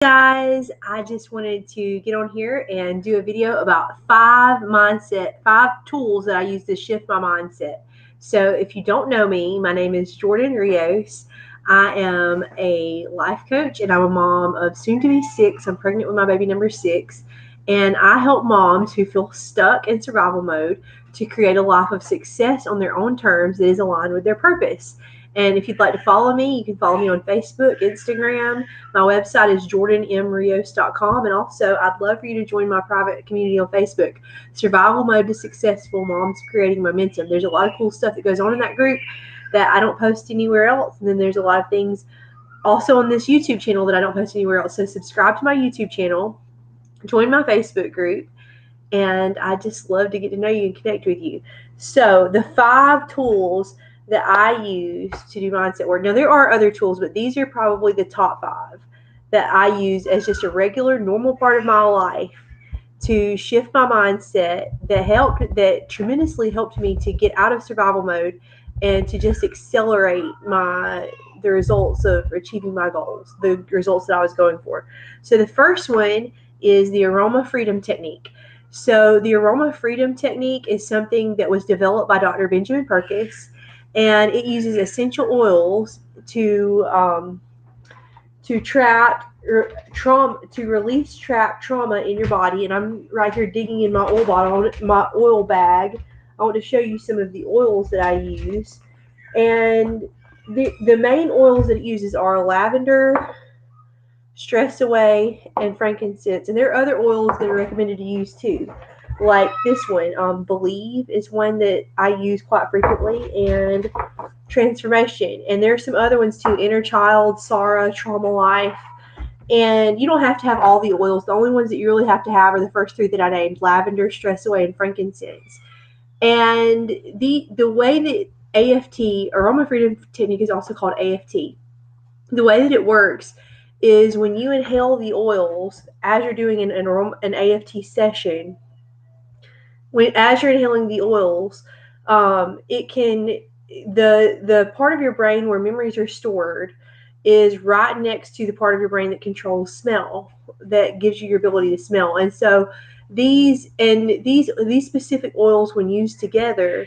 Guys, I just wanted to get on here and do a video about five tools that I use to shift my mindset. So if you don't know me, my name is Jordan Rios. I am a life coach and I'm a mom of soon to be six. I'm pregnant with my baby number six. And I help moms who feel stuck in survival mode to create a life of success on their own terms that is aligned with their purpose. And if you'd like to follow me, you can follow me on Facebook, Instagram. My website is jordanmrios.com. And also, I'd love for you to join my private community on Facebook, Survival Mode to Successful Moms Creating Momentum. There's a lot of cool stuff that goes on in that group that I don't post anywhere else. And then there's a lot of things also on this YouTube channel that I don't post anywhere else. So subscribe to my YouTube channel, join my Facebook group, and I just love to get to know you and connect with you. So the five tools that I use to do mindset work. Now, there are other tools, but these are probably the top five that I use as just a regular, normal part of my life to shift my mindset that tremendously helped me to get out of survival mode and to just accelerate the results of achieving my goals, the results that I was going for. So the first one is the aroma freedom technique. So the aroma freedom technique is something that was developed by Dr. Benjamin Perkins, and it uses essential oils to release trapped trauma in your body. And I'm right here digging in my oil bag. I want to show you some of the oils that I use. And the main oils that it uses are lavender, stress away, and frankincense. And there are other oils that are recommended to use too, like this one. Believe is one that I use quite frequently, and transformation. And there's some other ones too: inner child, Sarah, trauma life. And you don't have to have all the oils. The only ones that you really have to have are the first three that I named: lavender, stress away, and frankincense. And the way that AFT, aroma freedom technique, is also called AFT. The way that it works is when you inhale the oils as you're doing an AFT session. As you're inhaling the oils, it can the part of your brain where memories are stored is right next to the part of your brain that controls smell, that gives you your ability to smell. And so these specific oils, when used together,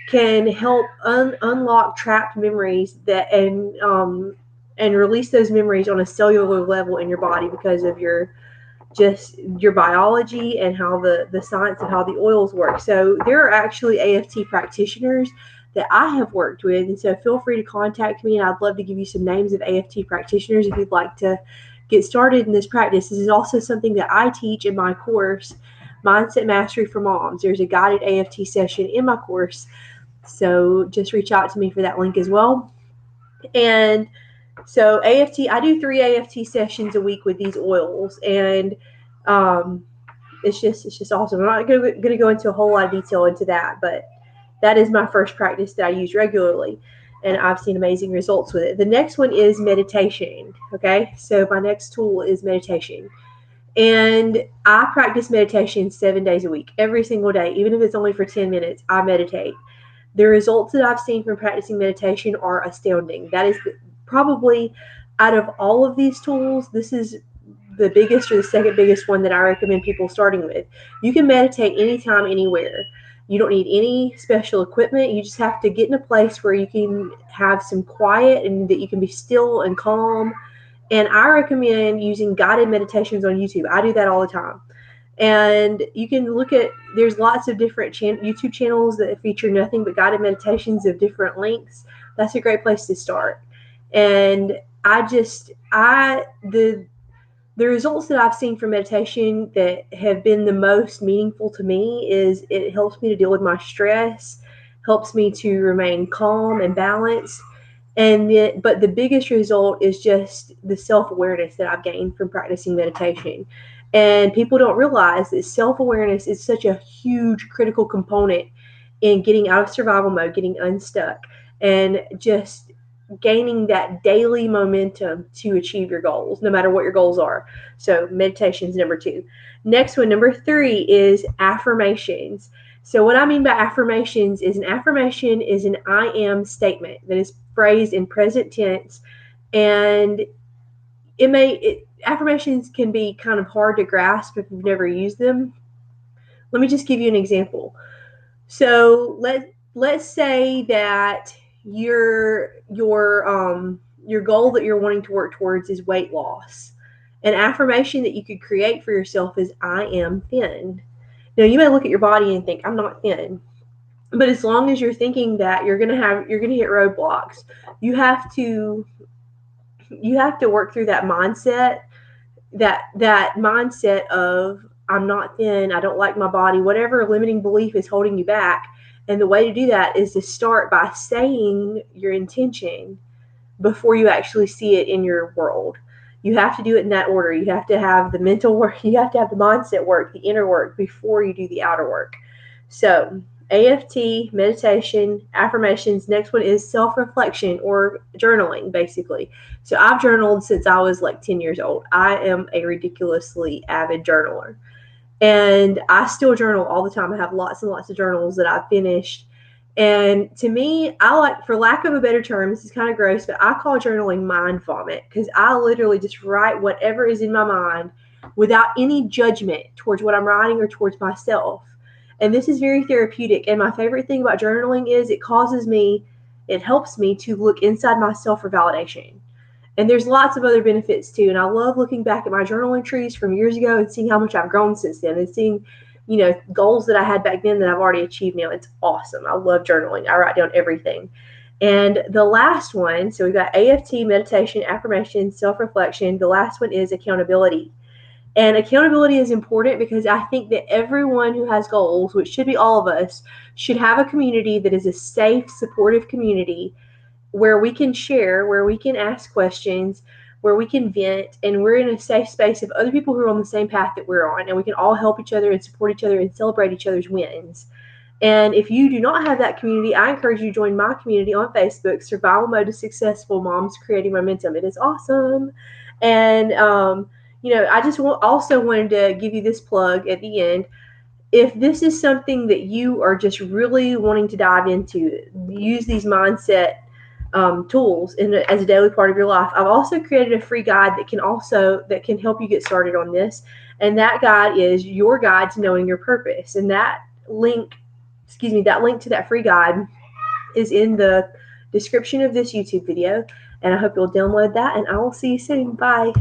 can help unlock trapped memories and release those memories on a cellular level in your body because of your biology and how the science of how the oils work. So there are actually AFT practitioners that I have worked with, and so feel free to contact me, and I'd love to give you some names of AFT practitioners if you'd like to get started in this practice. This is also something that I teach in my course, Mindset Mastery for Moms. There's a guided AFT session in my course, so just reach out to me for that link as well. And so AFT, I do 3 AFT sessions a week with these oils, and it's just awesome. I'm not going to go into a whole lot of detail into that, but that is my first practice that I use regularly, and I've seen amazing results with it. The next one is meditation. Okay, so my next tool is meditation, and I practice meditation 7 days a week, every single day, even if it's only for 10 minutes. I meditate. The results that I've seen from practicing meditation are astounding. That is probably, out of all of these tools, this is the biggest or the second biggest one that I recommend people starting with. You can meditate anytime, anywhere. You don't need any special equipment. You just have to get in a place where you can have some quiet and that you can be still and calm. And I recommend using guided meditations on YouTube. I do that all the time. And you can there's lots of different YouTube channels that feature nothing but guided meditations of different lengths. That's a great place to start. And the results that I've seen from meditation that have been the most meaningful to me is it helps me to deal with my stress, helps me to remain calm and balanced. But the biggest result is just the self-awareness that I've gained from practicing meditation. And people don't realize that self-awareness is such a huge critical component in getting out of survival mode, getting unstuck, and just gaining that daily momentum to achieve your goals, no matter what your goals are. So meditation is number 2. Next one, number 3, is affirmations. So what I mean by affirmations is an affirmation is an I am statement that is phrased in present tense, and affirmations can be kind of hard to grasp if you've never used them. Let me just give you an example. So let's say that your goal that you're wanting to work towards is weight loss. An affirmation that you could create for yourself is I am thin. Now you may look at your body and think I'm not thin. But as long as you're thinking that, you're going to hit roadblocks. You have to work through that mindset, that mindset of I'm not thin, I don't like my body, whatever limiting belief is holding you back. And the way to do that is to start by saying your intention before you actually see it in your world. You have to do it in that order. You have to have the mental work, you have to have the mindset work, the inner work before you do the outer work. So, AFT, meditation, affirmations. Next one is self-reflection or journaling, basically. So I've journaled since I was like 10 years old. I am a ridiculously avid journaler. And I still journal all the time. I have lots and lots of journals that I've finished. And to me, I like, for lack of a better term, this is kind of gross, but I call journaling mind vomit because I literally just write whatever is in my mind without any judgment towards what I'm writing or towards myself. And this is very therapeutic. And my favorite thing about journaling is it helps me to look inside myself for validation. And there's lots of other benefits too. And I love looking back at my journal entries from years ago and seeing how much I've grown since then and seeing, goals that I had back then that I've already achieved now. It's awesome. I love journaling. I write down everything. And the last one, so we've got AFT, meditation, affirmation, self-reflection. The last one is accountability. And accountability is important because I think that everyone who has goals, which should be all of us, should have a community that is a safe, supportive community where we can share, where we can ask questions, where we can vent, and we're in a safe space of other people who are on the same path that we're on, and we can all help each other and support each other and celebrate each other's wins. And if you do not have that community, I encourage you to join my community on Facebook, Survival Mode is Successful Moms Creating Momentum. It is awesome. And, I just also wanted to give you this plug at the end. If this is something that you are just really wanting to dive into, use these mindset tools as a daily part of your life. I've also created a free guide that can help you get started on this. And that guide is Your Guide to Knowing Your Purpose. And that link to that free guide is in the description of this YouTube video. And I hope you'll download that, and I will see you soon. Bye.